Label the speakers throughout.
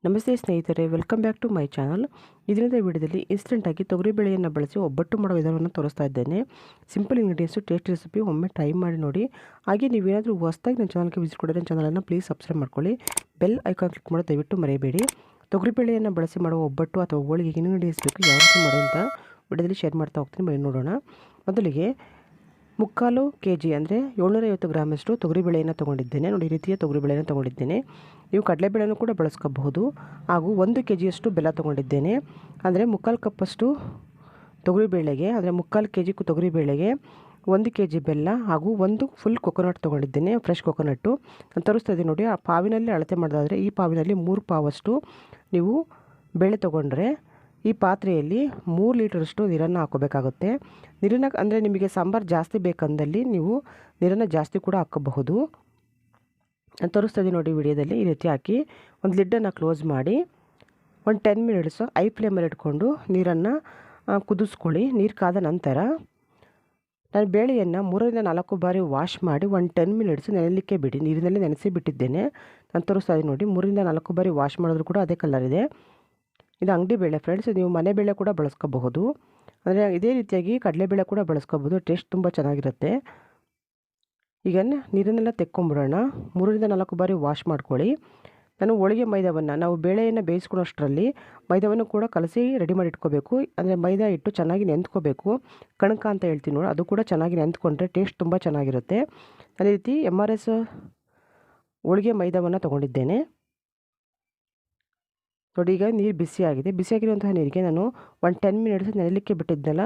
Speaker 1: ನಮಸ್ತೆ ಸ್ನೇಹಿತರೆ, welcome back to my channel. ಇದರಿಂದ ವಿಡಿಯೋದಲ್ಲಿ ಇನ್ಸ್ಟೆಂಟಾಗಿ ತೊಗರಿಬೇಳೆಯನ್ನು ಬಳಸಿ ಒಬ್ಬಟ್ಟು ಮಾಡೋ ವಿಧಾನವನ್ನು ತೋರಿಸ್ತಾ ಇದ್ದೇನೆ. ಸಿಂಪಲ್ ಇಂಗ್ರೀಡಿಯೆಂಟ್ಸು, ಟೇಸ್ಟ್ ರೆಸಿಪಿ ಒಮ್ಮೆ ಟ್ರೈ ಮಾಡಿ ನೋಡಿ. ಹಾಗೆ ನೀವೇನಾದರೂ ಹೊಸದಾಗಿ ನನ್ನ ಚಾನಲ್ಗೆ ವಿಸಿಟ್ ಕೊಡಿದ್ರೆ ನನ್ನ ಚಾನಲನ್ನು ಪ್ಲೀಸ್ ಸಬ್ಸ್ಕ್ರೈಬ್ ಮಾಡ್ಕೊಳ್ಳಿ. ಬೆಲ್ ಐಕಾನ್ ಕ್ಲಿಕ್ ಮಾಡೋದು ದಯವಿಟ್ಟು ಮರೆಯಬೇಡಿ. ತೊಗರಿಬೇಳೆಯನ್ನು ಬಳಸಿ ಮಾಡುವ ಒಬ್ಬಟ್ಟು ಅಥವಾ ಹೋಳಿಗೆ ಇಂಗ್ರೀಡಿಯೆಂಟ್ಸ್ ಬೇಕು ಯಾವ ರೀತಿ ಮಾಡೋಂಥ ವಿಡಿಯೋದಲ್ಲಿ ಶೇರ್ ಮಾಡ್ತಾ ಹೋಗ್ತೀನಿ. ಬನ್ನಿ ನೋಡೋಣ. ಮೊದಲಿಗೆ 3/4 kg ಅಂದರೆ 750 ಗ್ರಾಮಷ್ಟು ತೊಗರಿಬೇಳೆಯನ್ನು ತೊಗೊಂಡಿದ್ದೇನೆ. ನೋಡಿ, ಈ ರೀತಿಯ ತೊಗರಿಬೇಳೆಯನ್ನು ತೊಗೊಂಡಿದ್ದೇನೆ. ನೀವು ಕಡಲೆಬೇಳೆನೂ ಕೂಡ ಬಳಸ್ಕೋಬಹುದು. ಹಾಗೂ 1 kgಯಷ್ಟು ಬೆಲ್ಲ ತೊಗೊಂಡಿದ್ದೇನೆ. ಅಂದರೆ 3/4 ಕಪ್ಪಷ್ಟು ತೊಗರಿಬೇಳೆಗೆ, ಅಂದರೆ 3/4 kg ತೊಗರಿಬೇಳೆಗೆ 1 kg ಬೆಲ್ಲ ಹಾಗೂ 1 ಫುಲ್ ಕೊಕೊನಟ್ ತೊಗೊಂಡಿದ್ದೇನೆ, ಫ್ರೆಶ್ ಕೊಕೊನಟ್ಟು. ನಾನು ತೋರಿಸ್ತಾ ಇದ್ದೀನಿ ನೋಡಿ. ಆ ಪಾವಿನಲ್ಲಿ ಅಳತೆ ಮಾಡೋದಾದರೆ ಈ ಪಾವಿನಲ್ಲಿ 3 ಪಾವಷ್ಟು ನೀವು ಬೇಳೆ ತೊಗೊಂಡ್ರೆ ಈ ಪಾತ್ರೆಯಲ್ಲಿ 3 ಲೀಟರಷ್ಟು ನೀರನ್ನು ಹಾಕೋಬೇಕಾಗುತ್ತೆ. ನೀರನ್ನು ಅಂದರೆ ನಿಮಗೆ ಸಾಂಬಾರು ಜಾಸ್ತಿ ಬೇಕಂದಲ್ಲಿ ನೀವು ನೀರನ್ನು ಜಾಸ್ತಿ ಕೂಡ ಹಾಕೋಬಹುದು. ನಾನು ತೋರಿಸ್ತಾ ಇದ್ದೀನಿ ನೋಡಿ ವಿಡಿಯೋದಲ್ಲಿ. ಈ ರೀತಿ ಹಾಕಿ ಒಂದು ಲಿಡ್ಡನ್ನು ಕ್ಲೋಸ್ ಮಾಡಿ ಒಂದು 10 ಮಿನಿಟ್ಸು ಐ ಫ್ಲೇಮಲ್ಲಿ ಇಟ್ಕೊಂಡು ನೀರನ್ನು ಕುದಿಸ್ಕೊಳ್ಳಿ. ನೀರು ಕಾದ ನಂತರ ನಾನು ಬೇಳೆಯನ್ನು 3ರಿಂದ 4 ಬಾರಿ ವಾಶ್ ಮಾಡಿ ಒಂದು 10 ಮಿನಿಟ್ಸ್ ನೆನೆಯಲಿಕ್ಕೆ ಬಿಡಿ. ನೀರಿನಲ್ಲಿ ನೆನೆಸಿ ಬಿಟ್ಟಿದ್ದೇನೆ. ನಾನು ತೋರಿಸ್ತಾ ಇದ್ದೀನಿ ನೋಡಿ. 3ರಿಂದ 4 ಬಾರಿ ವಾಶ್ ಮಾಡಿದ್ರು ಕೂಡ ಅದೇ ಕಲರ್ ಇದೆ. ಇದು ಅಂಗಡಿ ಬೇಳೆ ಫ್ರೆಂಡ್ಸ್. ನೀವು ಮನೆ ಬೇಳೆ ಕೂಡ ಬಳಸ್ಕೋಬಹುದು. ಅಂದರೆ ಇದೇ ರೀತಿಯಾಗಿ ಕಡಲೆಬೇಳೆ ಕೂಡ ಬಳಸ್ಕೋಬೋದು. ಟೇಸ್ಟ್ ತುಂಬ ಚೆನ್ನಾಗಿರುತ್ತೆ. ಈಗ ನೀರನ್ನೆಲ್ಲ ತೆಕ್ಕೊಂಬಿಡೋಣ. 3ರಿಂದ 4 ಬಾರಿ ವಾಶ್ ಮಾಡ್ಕೊಳ್ಳಿ. ನಾನು ಹೋಳಿಗೆ ಮೈದಾವನ್ನು, ನಾವು ಬೇಳೆಯನ್ನು ಬೇಯಿಸ್ಕೊಳ್ಳೋಷ್ಟರಲ್ಲಿ ಮೈದಾವನ್ನು ಕೂಡ ಕಲಸಿ ರೆಡಿ ಮಾಡಿ ಇಟ್ಕೋಬೇಕು. ಅಂದರೆ ಮೈದಾ ಹಿಟ್ಟು ಚೆನ್ನಾಗಿ ನೆಂದ್ಕೋಬೇಕು. ಕಣಕ ಅಂತ ಹೇಳ್ತೀನಿ ನೋಡಿ, ಅದು ಕೂಡ ಚೆನ್ನಾಗಿ ನೆಂದ್ಕೊಂಡ್ರೆ ಟೇಸ್ಟ್ ತುಂಬ ಚೆನ್ನಾಗಿರುತ್ತೆ. ಅದೇ ರೀತಿ MRS ಹೋಳಿಗೆ ಮೈದಾವನ್ನು ತೊಗೊಂಡಿದ್ದೇನೆ ನೋಡಿ. ಈಗ ನೀರು ಬಿಸಿಯಾಗಿದೆ. ಬಿಸಿಯಾಗಿರುವಂತಹ ನೀರಿಗೆ ನಾನು ಒಂದು 10 ಮಿನಿಟ್ಸ್ ನೆನೆಯಲಿಕ್ಕೆ ಬಿಟ್ಟಿದ್ದೆನಲ್ಲ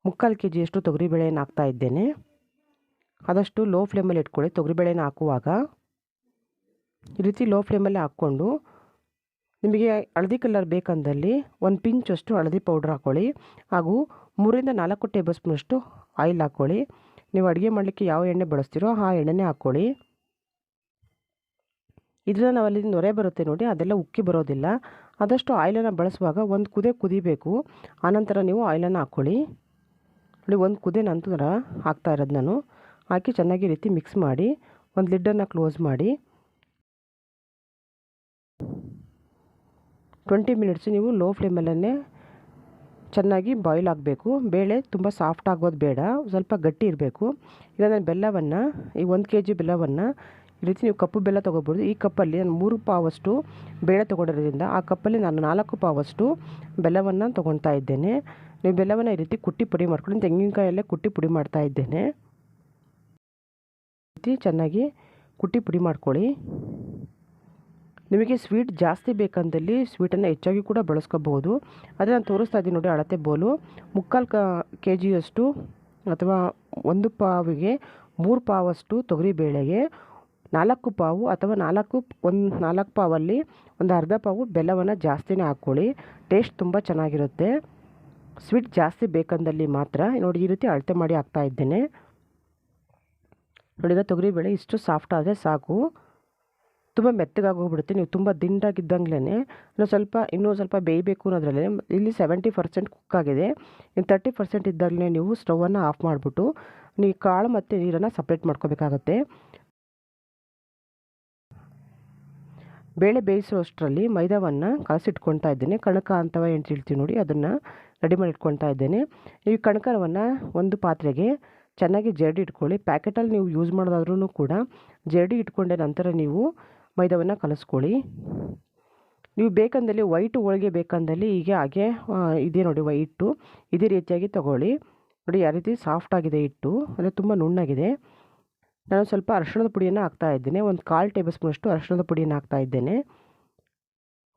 Speaker 1: 3/4 kgಯಷ್ಟು ತೊಗರಿಬೇಳೆಯನ್ನು ಹಾಕ್ತಾ ಇದ್ದೇನೆ. ಆದಷ್ಟು ಲೋ ಫ್ಲೇಮಲ್ಲಿ ಇಟ್ಕೊಳ್ಳಿ. ತೊಗರಿಬೇಳೆನ ಹಾಕುವಾಗ ಈ ರೀತಿ ಲೋ ಫ್ಲೇಮಲ್ಲಿ ಹಾಕ್ಕೊಂಡು, ನಿಮಗೆ ಹಳದಿ ಕಲರ್ ಬೇಕಂದಲ್ಲಿ 1 ಪಿಂಚಷ್ಟು ಹಳದಿ ಪೌಡ್ರ್ ಹಾಕ್ಕೊಳ್ಳಿ. ಹಾಗೂ 3ರಿಂದ 4 ಟೇಬಲ್ ಸ್ಪೂನಷ್ಟು ಆಯಿಲ್ ಹಾಕ್ಕೊಳ್ಳಿ. ನೀವು ಅಡುಗೆ ಮಾಡಲಿಕ್ಕೆ ಯಾವ ಎಣ್ಣೆ ಬಳಸ್ತೀರೋ ಆ ಎಣ್ಣೆನೇ ಹಾಕ್ಕೊಳ್ಳಿ. ಇದನ್ನು ನಾವು ಅಲ್ಲಿ ನೊರೆ ಬರುತ್ತೆ ನೋಡಿ, ಅದೆಲ್ಲ ಉಕ್ಕಿ ಬರೋದಿಲ್ಲ. ಆದಷ್ಟು ಆಯಿಲನ್ನು ಬಳಸುವಾಗ ಒಂದು ಕುದಿಬೇಕು. ಆನಂತರ ನೀವು ಆಯಿಲನ್ನು ಹಾಕ್ಕೊಳ್ಳಿ. ನೋಡಿ, ಒಂದು ಕುದಿ ನಂತರ ಹಾಕ್ತಾ ಇರೋದು ನಾನು. ಹಾಕಿ ಚೆನ್ನಾಗಿ ರೀತಿ ಮಿಕ್ಸ್ ಮಾಡಿ ಒಂದು ಲಿಡ್ಡನ್ನು ಕ್ಲೋಸ್ ಮಾಡಿ 20 ಮಿನಿಟ್ಸ್ ನೀವು ಲೋ ಫ್ಲೇಮಲ್ಲೇ ಚೆನ್ನಾಗಿ ಬಾಯ್ಲ್ ಆಗಬೇಕು. ಬೇಳೆ ತುಂಬ ಸಾಫ್ಟ್ ಆಗೋದು ಬೇಡ, ಸ್ವಲ್ಪ ಗಟ್ಟಿ ಇರಬೇಕು. ಈಗ ನಾನು ಬೆಲ್ಲವನ್ನು, ಈ 1 kg ಬೆಲ್ಲವನ್ನು ಈ ರೀತಿ ನೀವು ಕಪ್ಪು ಬೆಲ್ಲ ತೊಗೋಬೋದು. ಈ ಕಪ್ಪಲ್ಲಿ ನಾನು 3 ಪಾವಷ್ಟು ಬೇಳೆ ತೊಗೊಂಡಿರೋದ್ರಿಂದ ಆ ಕಪ್ಪಲ್ಲಿ ನಾನು 4 ಪಾವಷ್ಟು ಬೆಲ್ಲವನ್ನು ತೊಗೊಳ್ತಾ ಇದ್ದೇನೆ. ನೀವು ಬೆಲ್ಲವನ್ನು ಈ ರೀತಿ ಕುಟ್ಟಿ ಪುಡಿ ಮಾಡ್ಕೊಂಡು, ತೆಂಗಿನಕಾಯಲ್ಲೇ ಕುಟ್ಟಿ ಪುಡಿ ಮಾಡ್ತಾ ಇದ್ದೇನೆ. ಈ ರೀತಿ ಚೆನ್ನಾಗಿ ಕುಟ್ಟಿ ಪುಡಿ ಮಾಡ್ಕೊಳ್ಳಿ. ನಿಮಗೆ ಸ್ವೀಟ್ ಜಾಸ್ತಿ ಬೇಕಂದಲ್ಲಿ ಸ್ವೀಟನ್ನು ಹೆಚ್ಚಾಗಿ ಕೂಡ ಬಳಸ್ಕೋಬಹುದು. ಆದರೆ ನಾನು ತೋರಿಸ್ತಾ ಇದ್ದೀನಿ ನೋಡಿ, ಅಳತೆ ಬೋಲು 3/4 kgಯಷ್ಟು ಅಥವಾ 1 ಪಾವಿಗೆ 3 ಪಾವಷ್ಟು ತೊಗರಿಬೇಳೆಗೆ 4 ಪಾವು ಅಥವಾ 4 ಪಾವಲ್ಲಿ ಒಂದು ಅರ್ಧ ಪಾವು ಬೆಲ್ಲವನ್ನು ಜಾಸ್ತಿನೇ ಹಾಕ್ಕೊಳ್ಳಿ. ಟೇಸ್ಟ್ ತುಂಬ ಚೆನ್ನಾಗಿರುತ್ತೆ. ಸ್ವೀಟ್ ಜಾಸ್ತಿ ಬೇಕಂದಲ್ಲಿ ಮಾತ್ರ ನೋಡಿ ಈ ರೀತಿ ಅಳತೆ ಮಾಡಿ ಹಾಕ್ತಾ ಇದ್ದೇನೆ ನೋಡಿ. ಈಗ ತೊಗರಿಬೇಳೆ ಇಷ್ಟು ಸಾಫ್ಟ್ ಆದರೆ ಸಾಕು. ತುಂಬ ಮೆತ್ತಗಾಗೋಗ್ಬಿಡುತ್ತೆ. ನೀವು ತುಂಬ ದಿಂಡಾಗಿದ್ದಂಗ್ಲೇ ಇನ್ನೂ ಸ್ವಲ್ಪ ಬೇಯಬೇಕು ಅನ್ನೋದ್ರಲ್ಲೇ ಇಲ್ಲಿ 70% ಕುಕ್ ಆಗಿದೆ. ಇನ್ನು 30% ಇದ್ದಾಗಲೇ ನೀವು ಸ್ಟವನ್ನು ಆಫ್ ಮಾಡಿಬಿಟ್ಟು ನೀವು ಕಾಳು ಮತ್ತು ನೀರನ್ನು ಸಪ್ರೇಟ್ ಮಾಡ್ಕೋಬೇಕಾಗತ್ತೆ. ಬೇಳೆ ಬೇಯಿಸೋಷ್ಟರಲ್ಲಿ ಮೈದಾವನ್ನು ಕಲಸಿಟ್ಕೊಳ್ತಾ ಇದ್ದೇನೆ. ಕಣಕ ಅಂತವ ಏನು ಹೇಳ್ತೀವಿ ನೋಡಿ, ಅದನ್ನು ರೆಡಿ ಮಾಡಿ ಇಟ್ಕೊಳ್ತಾ ಇದ್ದೇನೆ. ಈ ಕಣಕವನ್ನು ಒಂದು ಪಾತ್ರೆಗೆ ಚೆನ್ನಾಗಿ ಜರಡಿ ಇಟ್ಕೊಳ್ಳಿ. ಪ್ಯಾಕೆಟಲ್ಲಿ ನೀವು ಯೂಸ್ ಮಾಡೋದಾದ್ರೂ ಕೂಡ ಜರಡಿ ಇಟ್ಕೊಂಡೆ ನಂತರ ನೀವು ಮೈದಾವನ್ನು ಕಲಿಸ್ಕೊಳ್ಳಿ. ನೀವು ಬೇಕಂದಲ್ಲಿ ವೈಟ್ ಹೋಳಿಗೆ ಬೇಕಂದಲ್ಲಿ ಹಾಗೆ ಇದೇ ನೋಡಿ ವೈಟು, ಇದೇ ರೀತಿಯಾಗಿ ತೊಗೊಳ್ಳಿ. ನೋಡಿ ಯಾವ ರೀತಿ ಸಾಫ್ಟ್ ಆಗಿದೆ ಹಿಟ್ಟು, ಅಂದರೆ ತುಂಬ ನುಣ್ಣಾಗಿದೆ. ನಾನು ಸ್ವಲ್ಪ ಅರಿಶಿಣದ ಪುಡಿಯನ್ನು ಹಾಕ್ತಾ ಇದ್ದೇನೆ. ಒಂದು 1/4 ಟೇಬಲ್ ಸ್ಪೂನಷ್ಟು ಅರಿಶಿಣದ ಪುಡಿಯನ್ನು ಹಾಕ್ತಾ ಇದ್ದೇನೆ.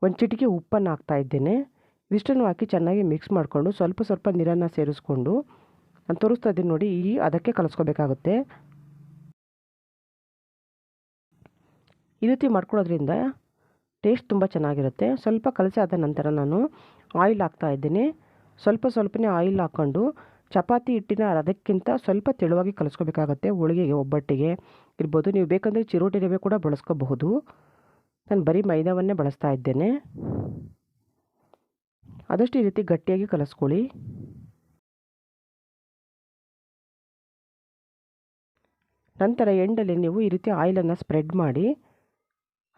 Speaker 1: ಒಂದು ಚಿಟಿಕೆ ಉಪ್ಪನ್ನು ಹಾಕ್ತಾ ಇದ್ದೇನೆ. ಇದಿಷ್ಟನ್ನು ಹಾಕಿ ಚೆನ್ನಾಗಿ ಮಿಕ್ಸ್ ಮಾಡಿಕೊಂಡು ಸ್ವಲ್ಪ ನೀರನ್ನು ಸೇರಿಸ್ಕೊಂಡು ನಾನು ತೋರಿಸ್ತಾ ಇದ್ದೀನಿ ನೋಡಿ, ಅದಕ್ಕೆ ಕಲಿಸ್ಕೋಬೇಕಾಗುತ್ತೆ. ಈ ರೀತಿ ಮಾಡ್ಕೊಳ್ಳೋದ್ರಿಂದ ಟೇಸ್ಟ್ ತುಂಬ ಚೆನ್ನಾಗಿರುತ್ತೆ. ಸ್ವಲ್ಪ ಕಲಸಿ ಆದ ನಂತರ ನಾನು ಆಯಿಲ್ ಹಾಕ್ತಾ ಇದ್ದೀನಿ. ಸ್ವಲ್ಪನೇ ಆಯಿಲ್ ಹಾಕ್ಕೊಂಡು ಚಪಾತಿ ಹಿಟ್ಟಿನ ಅದಕ್ಕಿಂತ ಸ್ವಲ್ಪ ತೆಳುವಾಗಿ ಕಲಿಸ್ಕೋಬೇಕಾಗತ್ತೆ. ಹೋಳಿಗೆಗೆ, ಒಬ್ಬಟ್ಟಿಗೆ ಇರ್ಬೋದು. ನೀವು ಬೇಕಂದರೆ ಚಿರೋಟಿ ರವೆ ಕೂಡ ಬಳಸ್ಕೋಬಹುದು. ನಾನು ಬರೀ ಮೈದಾವನ್ನೇ ಬಳಸ್ತಾ ಇದ್ದೇನೆ. ಆದಷ್ಟು ಈ ರೀತಿ ಗಟ್ಟಿಯಾಗಿ ಕಲಿಸ್ಕೊಳ್ಳಿ. ನಂತರ ಎಂಡಲ್ಲಿ ನೀವು ಈ ರೀತಿ ಆಯಿಲನ್ನು ಸ್ಪ್ರೆಡ್ ಮಾಡಿ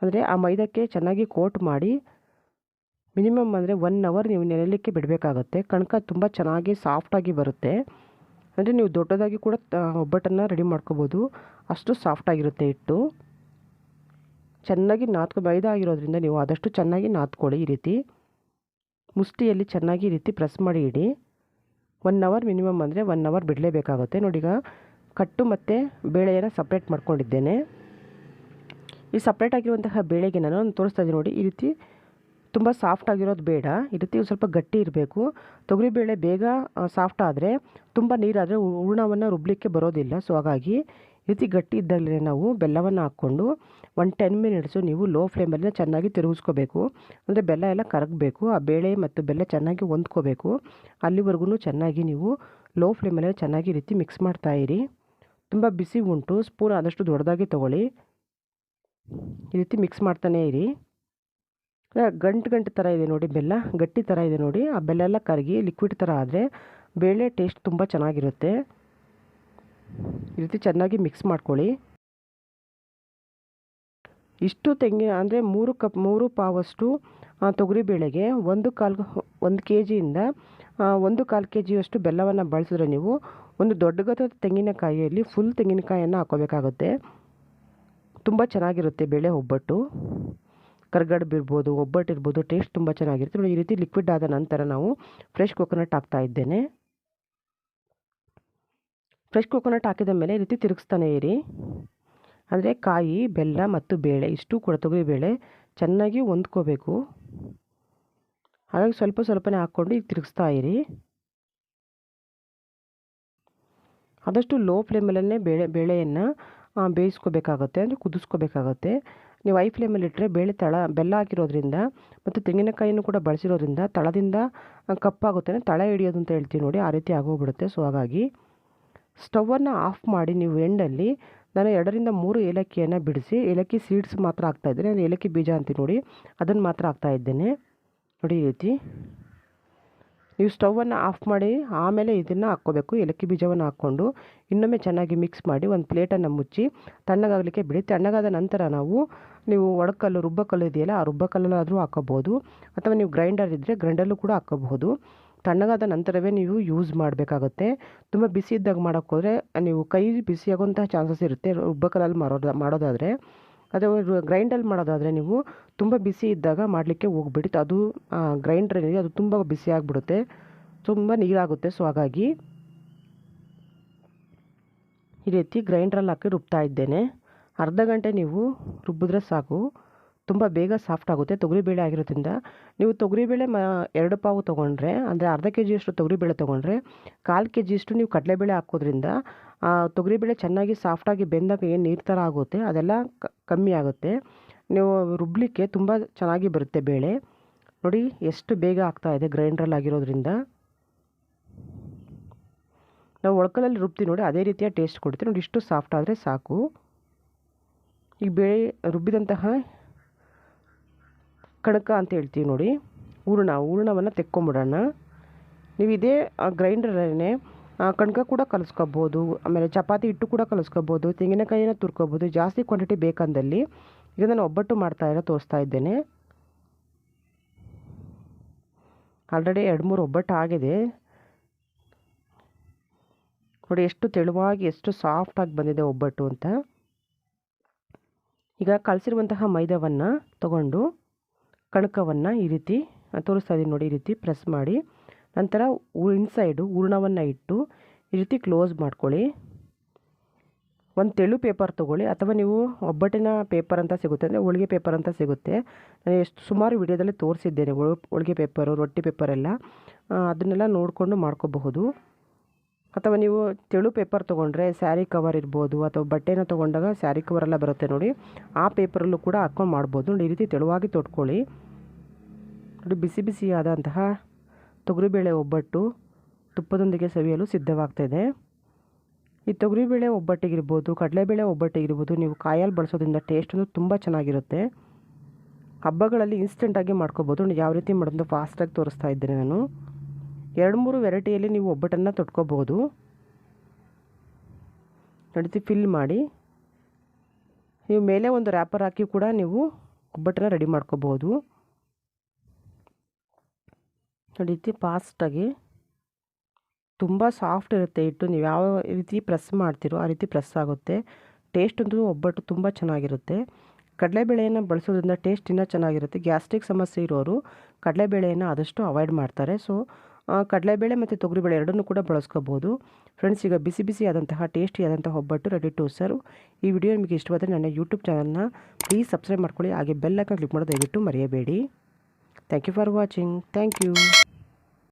Speaker 1: ಅಂದರೆ ಆ ಮೈದಾಕ್ಕೆ ಚೆನ್ನಾಗಿ ಕೋಟ್ ಮಾಡಿ ಮಿನಿಮಮ್ ಅಂದರೆ 1 ಅವರ್ ನೀವು ನೆನೆಯಲಿಕ್ಕೆ ಬಿಡಬೇಕಾಗುತ್ತೆ. ಕಣಕ ತುಂಬ ಚೆನ್ನಾಗಿ ಸಾಫ್ಟಾಗಿ ಬರುತ್ತೆ. ಅಂದರೆ ನೀವು ದೊಡ್ಡದಾಗಿ ಕೂಡ ಒಬ್ಬಟ್ಟನ್ನು ರೆಡಿ ಮಾಡ್ಕೋಬೋದು, ಅಷ್ಟು ಸಾಫ್ಟಾಗಿರುತ್ತೆ ಹಿಟ್ಟು. ಚೆನ್ನಾಗಿ ಮೈದಾ ಆಗಿರೋದ್ರಿಂದ ನೀವು ಆದಷ್ಟು ಚೆನ್ನಾಗಿ ನಾದ್ಕೊಳ್ಳಿ. ಈ ರೀತಿ ಮುಷ್ಟಿಯಲ್ಲಿ ಚೆನ್ನಾಗಿ ಈ ರೀತಿ ಪ್ರೆಸ್ ಮಾಡಿ ಇಡಿ. 1 ಅವರ್ ಮಿನಿಮಮ್ ಅಂದರೆ 1 ಅವರ್ ಬಿಡಲೇಬೇಕಾಗುತ್ತೆ. ನೋಡಿ, ಈಗ ಕಟ್ಟು ಮತ್ತು ಬೇಳೆಯನ್ನು ಸಪ್ರೇಟ್ ಮಾಡ್ಕೊಂಡಿದ್ದೇನೆ. ಈ ಸಪ್ರೇಟ್ ಆಗಿರುವಂತಹ ಬೇಳೆಗೆ ನಾನು ತೋರಿಸ್ತಾ ಇದ್ದೀನಿ ನೋಡಿ. ಈ ರೀತಿ ತುಂಬ ಸಾಫ್ಟ್ ಆಗಿರೋದು ಬೇಡ, ಈ ರೀತಿ ಸ್ವಲ್ಪ ಗಟ್ಟಿ ಇರಬೇಕು. ತೊಗರಿಬೇಳೆ ಬೇಗ ಸಾಫ್ಟ್ ಆದರೆ ತುಂಬ ನೀರಾದರೆ ಹೂರಣವನ್ನು ರುಬ್ಬಲಿಕ್ಕೆ ಬರೋದಿಲ್ಲ. ಸೊ ಹಾಗಾಗಿ ಈ ರೀತಿ ಗಟ್ಟಿ ಇದ್ದಾಗಲೇ ನಾವು ಬೆಲ್ಲವನ್ನು ಹಾಕ್ಕೊಂಡು 10 ಮಿನಿಟ್ಸು ನೀವು ಲೋ ಫ್ಲೇಮಲ್ಲಿ ಚೆನ್ನಾಗಿ ತಿರುಗಿಸ್ಕೋಬೇಕು. ಅಂದರೆ ಬೆಲ್ಲ ಎಲ್ಲ ಕರಗಬೇಕು, ಆ ಬೇಳೆ ಮತ್ತು ಬೆಲ್ಲ ಚೆನ್ನಾಗಿ ಹೊಂದ್ಕೋಬೇಕು. ಅಲ್ಲಿವರೆಗೂ ಚೆನ್ನಾಗಿ ನೀವು ಲೋ ಫ್ಲೇಮಲ್ಲಿ ಚೆನ್ನಾಗಿ ಈ ರೀತಿ ಮಿಕ್ಸ್ ಮಾಡ್ತಾಯಿರಿ. ತುಂಬ ಬಿಸಿ ಉಂಟು, ಸ್ಪೂನ್ ಆದಷ್ಟು ದೊಡ್ಡದಾಗಿ ತೊಗೊಳ್ಳಿ. ಈ ರೀತಿ ಮಿಕ್ಸ್ ಮಾಡ್ತಾನೇ ಇರಿ. ಗಂಟು ಥರ ಇದೆ ನೋಡಿ, ಬೆಲ್ಲ ಗಟ್ಟಿ ಥರ ಇದೆ ನೋಡಿ. ಆ ಬೆಲ್ಲ ಎಲ್ಲ ಕರಗಿ ಲಿಕ್ವಿಡ್ ಥರ ಆದರೆ ಬೇಳೆ ಟೇಸ್ಟ್ ತುಂಬ ಚೆನ್ನಾಗಿರುತ್ತೆ. ಈ ರೀತಿ ಚೆನ್ನಾಗಿ ಮಿಕ್ಸ್ ಮಾಡ್ಕೊಳ್ಳಿ. ಇಷ್ಟು ಅಂದರೆ 3 ಪಾವಷ್ಟು ತೊಗರಿಬೇಳೆಗೆ 1 kg-ಯಿಂದ 1/4 kg-ಯಷ್ಟು ಬೆಲ್ಲವನ್ನು ಬಳಸಿದ್ರೆ ನೀವು ಒಂದು ದೊಡ್ಡ ಗಾತ್ರದ ತೆಂಗಿನಕಾಯಿಯಲ್ಲಿ ಫುಲ್ ತೆಂಗಿನಕಾಯಿಯನ್ನು ಹಾಕೋಬೇಕಾಗುತ್ತೆ. ತುಂಬ ಚೆನ್ನಾಗಿರುತ್ತೆ ಬೇಳೆ ಒಬ್ಬಟ್ಟು. ಕರ್ಗಡ್ಬು ಇರ್ಬೋದು, ಒಬ್ಬಟ್ಟು ಇರ್ಬೋದು, ಟೇಸ್ಟ್ ತುಂಬ ಚೆನ್ನಾಗಿರುತ್ತೆ ನೋಡಿ. ಈ ರೀತಿ ಲಿಕ್ವಿಡ್ ಆದ ನಂತರ ನಾವು ಫ್ರೆಶ್ ಕೊಕೊನಟ್ ಹಾಕ್ತಾ ಇದ್ದೇನೆ. ಫ್ರೆಶ್ ಕೊಕೊನಟ್ ಹಾಕಿದ ಮೇಲೆ ಈ ರೀತಿ ತಿರುಗಿಸ್ತಾನೆ ಇರಿ. ಅಂದರೆ ಕಾಯಿ, ಬೆಲ್ಲ ಮತ್ತು ಬೇಳೆ ಇಷ್ಟು ಕೂಡ ತೊಗರಿಬೇಳೆ ಚೆನ್ನಾಗಿ ಹೊಂದ್ಕೋಬೇಕು. ಹಾಗಾಗಿ ಸ್ವಲ್ಪನೇ ಹಾಕ್ಕೊಂಡು ಈಗ ತಿರುಗಿಸ್ತಾ ಇರಿ. ಆದಷ್ಟು ಲೋ ಫ್ಲೇಮಲ್ಲೇ ಬೇಳೆಯನ್ನು ಬೇಯಿಸ್ಕೋಬೇಕಾಗುತ್ತೆ, ಅಂದರೆ ಕುದಿಸ್ಕೋಬೇಕಾಗುತ್ತೆ. ನೀವು ಹೈ ಫ್ಲೇಮಲ್ಲಿ ಇಟ್ಟರೆ ಬೇಳೆ ಬೆಲ್ಲ ಹಾಕಿರೋದ್ರಿಂದ ಮತ್ತು ತೆಂಗಿನಕಾಯಿನೂ ಕೂಡ ಬಳಸಿರೋದ್ರಿಂದ ತಳದಿಂದ ಕಪ್ಪಾಗುತ್ತೆ, ತಳ ಹಿಡಿಯೋದು ಅಂತ ಹೇಳ್ತೀವಿ ನೋಡಿ, ಆ ರೀತಿ ಆಗೋಗ್ಬಿಡುತ್ತೆ. ಸೊ ಹಾಗಾಗಿ ಸ್ಟವನ್ನು ಆಫ್ ಮಾಡಿ ನೀವು ಎಂಡಲ್ಲಿ ನಾನು 2ರಿಂದ 3 ಏಲಕ್ಕಿಯನ್ನು ಬಿಡಿಸಿ, ಏಲಕ್ಕಿ ಸೀಡ್ಸ್ ಮಾತ್ರ ಹಾಕ್ತಾಯಿದ್ದೇನೆ. ನಾನು ಏಲಕ್ಕಿ ಬೀಜ ಅಂತೀನಿ ನೋಡಿ, ಅದನ್ನು ಮಾತ್ರ ಹಾಕ್ತಾಯಿದ್ದೇನೆ ನೋಡಿ. ಈ ರೀತಿ ನೀವು ಸ್ಟವನ್ನು ಆಫ್ ಮಾಡಿ ಆಮೇಲೆ ಇದನ್ನು ಹಾಕ್ಕೋಬೇಕು. ಏಲಕ್ಕಿ ಬೀಜವನ್ನು ಹಾಕ್ಕೊಂಡು ಇನ್ನೊಮ್ಮೆ ಚೆನ್ನಾಗಿ ಮಿಕ್ಸ್ ಮಾಡಿ ಒಂದು ಪ್ಲೇಟನ್ನು ಮುಚ್ಚಿ ತಣ್ಣಗಾಗಲಿಕ್ಕೆ ಬಿಡಿ. ತಣ್ಣಗಾದ ನಂತರ ನೀವು ರುಬ್ಬಕಲ್ಲು ಇದೆಯಲ್ಲ, ಆ ರುಬ್ಬಕಲ್ಲಲ್ಲಾದರೂ ಹಾಕೋಬೋದು, ಅಥವಾ ನೀವು ಗ್ರೈಂಡರ್ ಇದ್ದರೆ ಗ್ರೈಂಡರ್ಲು ಕೂಡ ಹಾಕೋಬಹುದು. ತಣ್ಣಗಾದ ನಂತರವೇ ನೀವು ಯೂಸ್ ಮಾಡಬೇಕಾಗುತ್ತೆ. ತುಂಬ ಬಿಸಿ ಇದ್ದಾಗ ಮಾಡೋಕ್ಕೋದ್ರೆ ನೀವು ಕೈ ಬಿಸಿಯಾಗುವಂತಹ ಚಾನ್ಸಸ್ ಇರುತ್ತೆ ರುಬ್ಬಕಲ್ಲಲ್ಲಿ ಮಾಡೋದಾದರೆ. ಅದೇ ಗ್ರೈಂಡಲ್ಲಿ ಮಾಡೋದಾದರೆ ನೀವು ತುಂಬ ಬಿಸಿ ಇದ್ದಾಗ ಮಾಡಲಿಕ್ಕೆ ಹೋಗ್ಬಿಡಿ. ಅದು ಗ್ರೈಂಡರ್ ಏನಿದೆ ಅದು ತುಂಬ ಬಿಸಿ ಆಗಿಬಿಡುತ್ತೆ, ತುಂಬ ನೀರಾಗುತ್ತೆ. ಸೊ ಹಾಗಾಗಿ ಈ ರೀತಿ ಗ್ರೈಂಡ್ರಲ್ಲಿ ಹಾಕಿ ರುಬ್ತಾ ಇದ್ದೇನೆ. ಅರ್ಧ ಗಂಟೆ ನೀವು ರುಬ್ಬಿದ್ರೆ ಸಾಕು, ತುಂಬ ಬೇಗ ಸಾಫ್ಟ್ ಆಗುತ್ತೆ. ತೊಗರಿಬೇಳೆ ಆಗಿರೋದ್ರಿಂದ ನೀವು ತೊಗರಿಬೇಳೆ 2 ಪಾವು ತೊಗೊಂಡ್ರೆ, ಅಂದರೆ ಅರ್ಧ kg-ಯಷ್ಟು ತೊಗರಿಬೇಳೆ ತೊಗೊಂಡ್ರೆ 1/4 kg-ಯಷ್ಟು ನೀವು ಕಡಲೆಬೇಳೆ ಹಾಕೋದ್ರಿಂದ ತೊಗರಿಬೇಳೆ ಚೆನ್ನಾಗಿ ಸಾಫ್ಟಾಗಿ ಬೆಂದಾಗ ಏನು ನೀರು ಥರ ಆಗುತ್ತೆ ಅದೆಲ್ಲ ಕಮ್ಮಿ ಆಗುತ್ತೆ. ನೀವು ರುಬ್ಬಲಿಕ್ಕೆ ತುಂಬ ಚೆನ್ನಾಗಿ ಬರುತ್ತೆ ಬೇಳೆ. ನೋಡಿ ಎಷ್ಟು ಬೇಗ ಆಗ್ತಾಯಿದೆ ಗ್ರೈಂಡ್ರಲ್ಲಿ ಆಗಿರೋದ್ರಿಂದ. ನಾವು ಒಳಕಲ್ಲಲ್ಲಿ ರುಬ್ತೀವಿ ನೋಡಿ, ಅದೇ ರೀತಿಯ ಟೇಸ್ಟ್ ಕೊಡ್ತೀವಿ ನೋಡಿ. ಇಷ್ಟು ಸಾಫ್ಟ್ ಆದರೆ ಸಾಕು. ಈಗ ಬೇಳೆ ರುಬ್ಬಿದಂತಹ ಕಣಕ ಅಂತ ಹೇಳ್ತೀವಿ ನೋಡಿ, ಹೂರಣವನ್ನು ತೆಕ್ಕೊಂಬಿಡೋಣ. ನೀವು ಇದೇ ಗ್ರೈಂಡರಲ್ಲೇ ಕಣಕ ಕೂಡ ಕಲಿಸ್ಕೋಬೋದು, ಆಮೇಲೆ ಚಪಾತಿ ಹಿಟ್ಟು ಕೂಡ ಕಲಿಸ್ಕೋಬೋದು, ತೆಂಗಿನಕಾಯಿನ ತುರ್ಕೋಬೋದು. ಜಾಸ್ತಿ ಕ್ವಾಂಟಿಟಿ ಬೇಕಂದಲ್ಲಿ ಈಗ ನಾನು ಒಬ್ಬಟ್ಟು ತೋರಿಸ್ತಾ ಇದ್ದೇನೆ. ಆಲ್ರೆಡಿ 2-3 ಒಬ್ಬಟ್ಟು ಆಗಿದೆ ನೋಡಿ. ಎಷ್ಟು ತೆಳುವಾಗಿ ಎಷ್ಟು ಸಾಫ್ಟಾಗಿ ಬಂದಿದೆ ಒಬ್ಬಟ್ಟು ಅಂತ. ಈಗ ಕಲಸಿರುವಂತಹ ಮೈದಾವನ್ನು ತಗೊಂಡು ಕಣಕವನ್ನು ಈ ರೀತಿ ತೋರಿಸ್ತಾ ಇದ್ದೀನಿ ನೋಡಿ, ಈ ರೀತಿ ಪ್ರೆಸ್ ಮಾಡಿ ನಂತರ ಇನ್ಸೈಡು ಹೂರಣವನ್ನು ಇಟ್ಟು ಈ ರೀತಿ ಕ್ಲೋಸ್ ಮಾಡ್ಕೊಳ್ಳಿ. ಒಂದು ತೆಳು ಪೇಪರ್ ತೊಗೊಳ್ಳಿ, ಅಥವಾ ನೀವು ಒಬ್ಬಟ್ಟಿನ ಪೇಪರ್ ಅಂತ ಸಿಗುತ್ತೆ, ಅಂದರೆ ಹೋಳಿಗೆ ಪೇಪರ್ ಅಂತ ಸಿಗುತ್ತೆ. ನಾನು ಸುಮಾರು ವಿಡಿಯೋದಲ್ಲಿ ತೋರಿಸಿದ್ದೇನೆ ಹೋಳಿಗೆ ಪೇಪರು, ರೊಟ್ಟಿ ಪೇಪರ್ ಎಲ್ಲ, ಅದನ್ನೆಲ್ಲ ನೋಡಿಕೊಂಡು ಮಾಡ್ಕೋಬಹುದು. ಅಥವಾ ನೀವು ತೆಳು ಪೇಪರ್ ತೊಗೊಂಡ್ರೆ ಸ್ಯಾರಿ ಕವರ್ ಇರ್ಬೋದು, ಅಥವಾ ಬಟ್ಟೆನ ತೊಗೊಂಡಾಗ ಸ್ಯಾರಿ ಕವರೆಲ್ಲ ಬರುತ್ತೆ ನೋಡಿ, ಆ ಪೇಪರಲ್ಲೂ ಕೂಡ ಹಾಕ್ಕೊಂಡು ಮಾಡ್ಬೋದು ನೋಡಿ. ಈ ರೀತಿ ತೆಳುವಾಗಿ ತೊಟ್ಕೊಳ್ಳಿ ನೋಡಿ. ಬಿಸಿ ಬಿಸಿಯಾದಂತಹ ತೊಗರಿಬೇಳೆ ಒಬ್ಬಟ್ಟು ತುಪ್ಪದೊಂದಿಗೆ ಸವಿಯಲು ಸಿದ್ಧವಾಗ್ತಾಯಿದೆ. ಈ ತೊಗರಿಬೇಳೆ ಒಬ್ಬಟ್ಟಿಗಿರ್ಬೋದು, ಕಡಲೆಬೇಳೆ ಒಬ್ಬಟ್ಟಿಗಿರ್ಬೋದು, ನೀವು ಕಾಯಲ್ಲಿ ಬಳಸೋದ್ರಿಂದ ಟೇಸ್ಟ್ ತುಂಬ ಚೆನ್ನಾಗಿರುತ್ತೆ. ಹಬ್ಬಗಳಲ್ಲಿ ಇನ್ಸ್ಟೆಂಟಾಗಿ ಮಾಡ್ಕೋಬೋದು. ಯಾವ ರೀತಿ ಮಾಡೋದು ಫಾಸ್ಟಾಗಿ ತೋರಿಸ್ತಾ ಇದ್ದೇನೆ ನಾನು. 2-3 ವೆರೈಟಿಯಲ್ಲಿ ನೀವು ಒಬ್ಬಟ್ಟನ್ನು ತೊಟ್ಕೋಬೋದು. ನಡೀತಿ ಫಿಲ್ ಮಾಡಿ ನೀವು ಮೇಲೆ ಒಂದು ರ್ಯಾಪರ್ ಹಾಕಿ ಕೂಡ ನೀವು ಒಬ್ಬಟ್ಟನ್ನ ರೆಡಿ ಮಾಡ್ಕೋಬೋದು. ನೋಡಿ ರೀತಿ ಫಾಸ್ಟಾಗಿ ತುಂಬ ಸಾಫ್ಟ್ ಇರುತ್ತೆ ಹಿಟ್ಟು. ನೀವು ಯಾವ ರೀತಿ ಪ್ರೆಸ್ ಮಾಡ್ತೀರೋ ಆ ರೀತಿ ಪ್ರೆಸ್ ಆಗುತ್ತೆ. ಟೇಸ್ಟ್ ಅಂತೂ ಒಬ್ಬಟ್ಟು ತುಂಬ ಚೆನ್ನಾಗಿರುತ್ತೆ. ಕಡಲೆಬೇಳೆಯನ್ನು ಬಳಸೋದ್ರಿಂದ ಟೇಸ್ಟ್ ಇನ್ನೂ ಚೆನ್ನಾಗಿರುತ್ತೆ. ಗ್ಯಾಸ್ಟ್ರಿಕ್ ಸಮಸ್ಯೆ ಇರೋರು ಕಡಲೆಬೇಳೆಯನ್ನು ಆದಷ್ಟು ಅವಾಯ್ಡ್ ಮಾಡ್ತಾರೆ. ಸೊ ಕಡಲೆಬೇಳೆ ಮತ್ತು ತೊಗರಿಬೇಳೆ ಎರಡನ್ನೂ ಕೂಡ ಬಳಸ್ಕೋಬೋದು. ಫ್ರೆಂಡ್ಸ್, ಈಗ ಬಿಸಿ ಬಿಸಿ ಆದಂತಹ ಟೇಸ್ಟಿ ಆದಂತಹ ಒಬ್ಬಟ್ಟು ರೆಡಿ ಟು ಸರ್ವ್. ಈ ವಿಡಿಯೋ ನಿಮಗೆ ಇಷ್ಟವಾದರೆ ನನ್ನ ಯೂಟ್ಯೂಬ್ ಚಾನಲ್ನ ಪ್ಲೀಸ್ ಸಬ್ಸ್ಕ್ರೈಬ್ ಮಾಡ್ಕೊಳ್ಳಿ. ಹಾಗೆ ಬೆಲ್ ಐಕಾನ್ ಕ್ಲಿಕ್ ಮಾಡೋದು ದಯವಿಟ್ಟು ಮರೆಯಬೇಡಿ. Thank you for watching. Thank you.